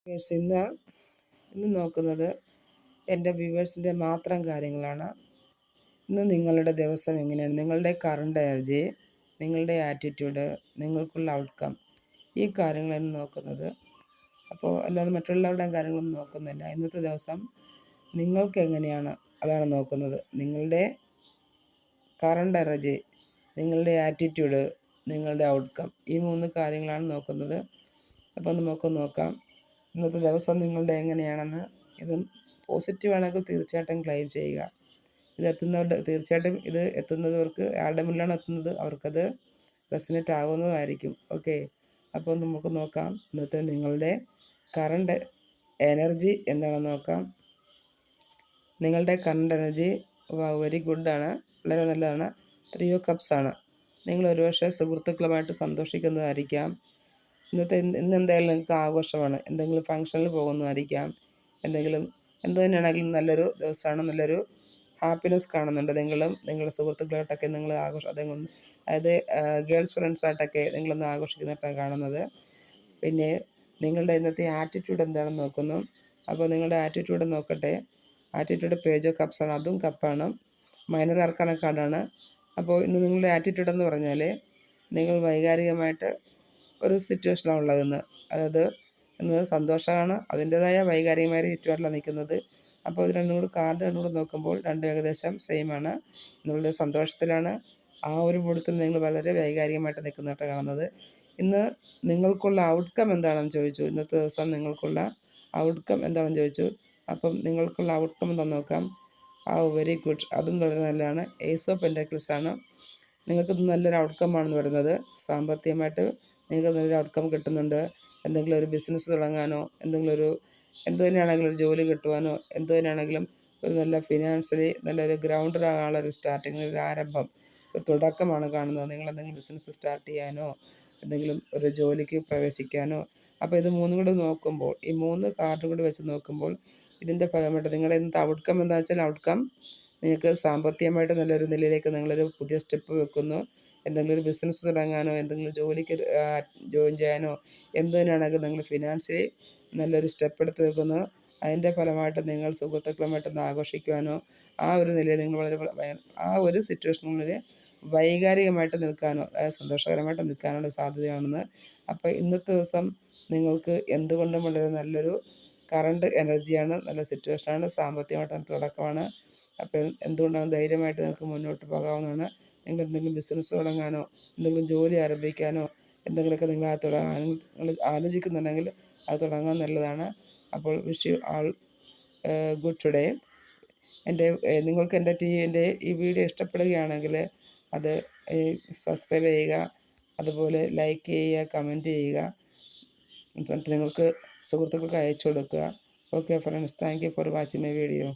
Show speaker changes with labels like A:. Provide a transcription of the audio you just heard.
A: Viewers, ഇന്ന് നോക്കുന്നത് എൻ്റെ വ്യൂവേഴ്സിൻ്റെ മാത്രം കാര്യങ്ങളാണ്. ഇന്ന് നിങ്ങളുടെ ദിവസം എങ്ങനെയാണ്, നിങ്ങളുടെ കറണ്ട് എനർജി, നിങ്ങളുടെ ആറ്റിറ്റ്യൂഡ്, നിങ്ങൾക്കുള്ള ഔട്ട്കം, ഈ കാര്യങ്ങളാണ് നോക്കുന്നത്. അപ്പോൾ അല്ലാതെ മറ്റുള്ളവരുടെ കാര്യങ്ങളൊന്നും നോക്കുന്നില്ല. ഇന്നത്തെ ദിവസം നിങ്ങൾക്ക് എങ്ങനെയാണ് അതാണ് നോക്കുന്നത്. നിങ്ങളുടെ കറണ്ട് എനർജി, നിങ്ങളുടെ ആറ്റിറ്റ്യൂഡ്, നിങ്ങളുടെ ഔട്ട്കം, ഈ 3 കാര്യങ്ങളാണ് നോക്കുന്നത്. അപ്പോൾ നമുക്ക് നോക്കാം ഇന്നത്തെ ദിവസം നിങ്ങളുടെ എങ്ങനെയാണെന്ന്. ഇത് പോസിറ്റീവ് ആണെങ്കിൽ തീർച്ചയായിട്ടും ക്ലെയിം ചെയ്യുക. തീർച്ചയായിട്ടും ഇത് എത്തുന്നവർക്ക്, ആരുടെ മുന്നിലാണ് എത്തുന്നത് അവർക്കത് റെസനേറ്റ് ആകുന്നതായിരിക്കും. ഓക്കെ, അപ്പോൾ നമുക്ക് നോക്കാം ഇന്നത്തെ നിങ്ങളുടെ കറണ്ട് എനർജി എന്താണെന്ന് നോക്കാം. നിങ്ങളുടെ കറണ്ട് എനർജി വെരി ഗുഡാണ്, വളരെ നല്ലതാണ്. 3 ഓഫ് കപ്സ് ആണ്. നിങ്ങൾ ഒരുപക്ഷെ സുഹൃത്തുക്കളുമായിട്ട് സന്തോഷിക്കുന്നതായിരിക്കാം. ഇന്നെന്തായാലും നിങ്ങൾക്ക് ആഘോഷമാണ്. എന്തെങ്കിലും ഫംഗ്ഷനിൽ പോകുന്നതായിരിക്കാം. എന്ത് തന്നെയാണെങ്കിലും നല്ലൊരു ദിവസമാണ്, നല്ലൊരു ഹാപ്പിനെസ് കാണുന്നുണ്ട്. നിങ്ങളുടെ സുഹൃത്തുക്കളായിട്ടൊക്കെ നിങ്ങൾ അതായത് ഗേൾസ് ഫ്രണ്ട്സായിട്ടൊക്കെ നിങ്ങളൊന്ന് ആഘോഷിക്കുന്നതായിട്ടാണ് കാണുന്നത്. പിന്നെ നിങ്ങളുടെ ഇന്നത്തെ ആറ്റിറ്റ്യൂഡ് എന്താണെന്ന് നോക്കുന്നു. അപ്പോൾ നിങ്ങളുടെ ആറ്റിറ്റ്യൂഡ് നോക്കട്ടെ. ആറ്റിറ്റ്യൂഡ് പേജ് ഓഫ് കപ്സ് ആണ്, അതും കപ്പാണ്, മൈനർ ആർക്കാന കാർഡാണ്. അപ്പോൾ ഇന്ന് നിങ്ങളുടെ ആറ്റിറ്റ്യൂഡ് എന്ന് പറഞ്ഞാൽ നിങ്ങൾ വൈകാരികമായിട്ട് ഒരു സിറ്റുവേഷനാണ് ഉള്ളതെന്ന്. അതായത് ഇന്ന് സന്തോഷമാണ്, അതിൻ്റേതായ വൈകാരികമായ ചുറ്റുപാടിലാണ് നിൽക്കുന്നത്. അപ്പോൾ ഇത് കാർഡ് രണ്ടും കൂടെ നോക്കുമ്പോൾ രണ്ടും ഏകദേശം സെയിമാണ്. നിങ്ങളുടെ സന്തോഷത്തിലാണ്, ആ ഒരു മൂഡത്തിൽ നിങ്ങൾ വളരെ വൈകാരികമായിട്ട് നിൽക്കുന്നതായിട്ട് കാണുന്നത്. ഇന്ന് നിങ്ങൾക്കുള്ള ഔട്ട്കം എന്താണെന്ന് ചോദിച്ചു. ഇന്നത്തെ ദിവസം നിങ്ങൾക്കുള്ള ഔട്ട്കം എന്താണെന്ന് ചോദിച്ചു. അപ്പം നിങ്ങൾക്കുള്ള ഔട്ട്കം എന്താണെന്ന് നോക്കാം. വെരി ഗുഡ്, അതും വളരെ നല്ലതാണ്. ഏസ് ഓഫ് പെൻറ്റക്കിൾസ് ആണ്. നിങ്ങൾക്ക് നല്ലൊരു ഔട്ട്കമ്മാണെന്ന് വരുന്നത്. സാമ്പത്തികമായിട്ട് നിങ്ങൾക്ക് നല്ലൊരു ഔട്ട്കം കിട്ടുന്നുണ്ട്. എന്തെങ്കിലും ഒരു ബിസിനസ് തുടങ്ങാനോ, എന്ത് തന്നെയാണെങ്കിലും ഒരു ജോലി കിട്ടുവാനോ, എന്ത് തന്നെയാണെങ്കിലും ഒരു നല്ല ഫിനാൻഷ്യലി നല്ലൊരു ഗ്രൗണ്ടഡാകാനുള്ള ഒരു സ്റ്റാർട്ടിങ്, ഒരു ആരംഭം, ഒരു തുടക്കമാണ് കാണുന്നത്. നിങ്ങളെന്തെങ്കിലും ബിസിനസ് സ്റ്റാർട്ട് ചെയ്യാനോ, എന്തെങ്കിലും ഒരു ജോലിക്ക് പ്രവേശിക്കാനോ. അപ്പോൾ ഇത് 3 കൂടി നോക്കുമ്പോൾ, ഈ 3 കാർഡും കൂടി വെച്ച് നോക്കുമ്പോൾ ഇതിൻ്റെ ഫലമായിട്ട് നിങ്ങളുടെ ഇന്നത്തെ ഔട്ട്കം എന്താണെന്ന് വെച്ചാൽ, ഔട്ട്കം നിങ്ങൾക്ക് സാമ്പത്തികമായിട്ട് നല്ലൊരു നിലയിലേക്ക് നിങ്ങളൊരു പുതിയ സ്റ്റെപ്പ് വെക്കുന്നു. എന്തെങ്കിലും ഒരു ബിസിനസ് തുടങ്ങാനോ, എന്തെങ്കിലും ജോലിക്ക് ജോയിൻ ചെയ്യാനോ, എന്ത് തന്നെയാണെങ്കിലും നിങ്ങൾ ഫിനാൻഷ്യലി നല്ലൊരു സ്റ്റെപ്പ് എടുത്ത് വെക്കുന്നു. അതിൻ്റെ ഫലമായിട്ട് നിങ്ങൾ സുഹൃത്തുക്കളുമായിട്ടൊന്ന് ആഘോഷിക്കുവാനോ, ആ ഒരു നിലയിൽ നിങ്ങൾ ആ ഒരു സിറ്റുവേഷനുകളിൽ വൈകാരികമായിട്ട് നിൽക്കാനോ, സന്തോഷകരമായിട്ട് നിൽക്കാനുള്ള സാധ്യതയാണെന്ന്. അപ്പോൾ ഇന്നത്തെ ദിവസം നിങ്ങൾക്ക് എന്തുകൊണ്ടും വളരെ നല്ലൊരു കറണ്ട് എനർജിയാണ്, നല്ല സിറ്റുവേഷനാണ്, സാമ്പത്തികമായിട്ട് തുടക്കമാണ്. അപ്പോൾ എന്തുകൊണ്ടാണ് ധൈര്യമായിട്ട് നിങ്ങൾക്ക് മുന്നോട്ട് പോകാവുന്നതാണ്. നിങ്ങൾ എന്തെങ്കിലും ബിസിനസ് തുടങ്ങാനോ, എന്തെങ്കിലും ജോലി ആരംഭിക്കാനോ, എന്തെങ്കിലുമൊക്കെ നിങ്ങൾ ആലോചിക്കുന്നുണ്ടെങ്കിൽ അത് തുടങ്ങാൻ നല്ലതാണ്. അപ്പോൾ wish you all good today. നിങ്ങൾക്ക് എൻ്റെ ഈ വീഡിയോ ഇഷ്ടപ്പെടുകയാണെങ്കിൽ അത് സബ്സ്ക്രൈബ് ചെയ്യുക, അതുപോലെ ലൈക്ക് ചെയ്യുക, കമൻറ്റ് ചെയ്യുക, എന്നിട്ട് നിങ്ങൾക്ക് സുഹൃത്തുക്കൾക്ക് അയച്ചു കൊടുക്കുക. Okay friends, thank you for watching my video.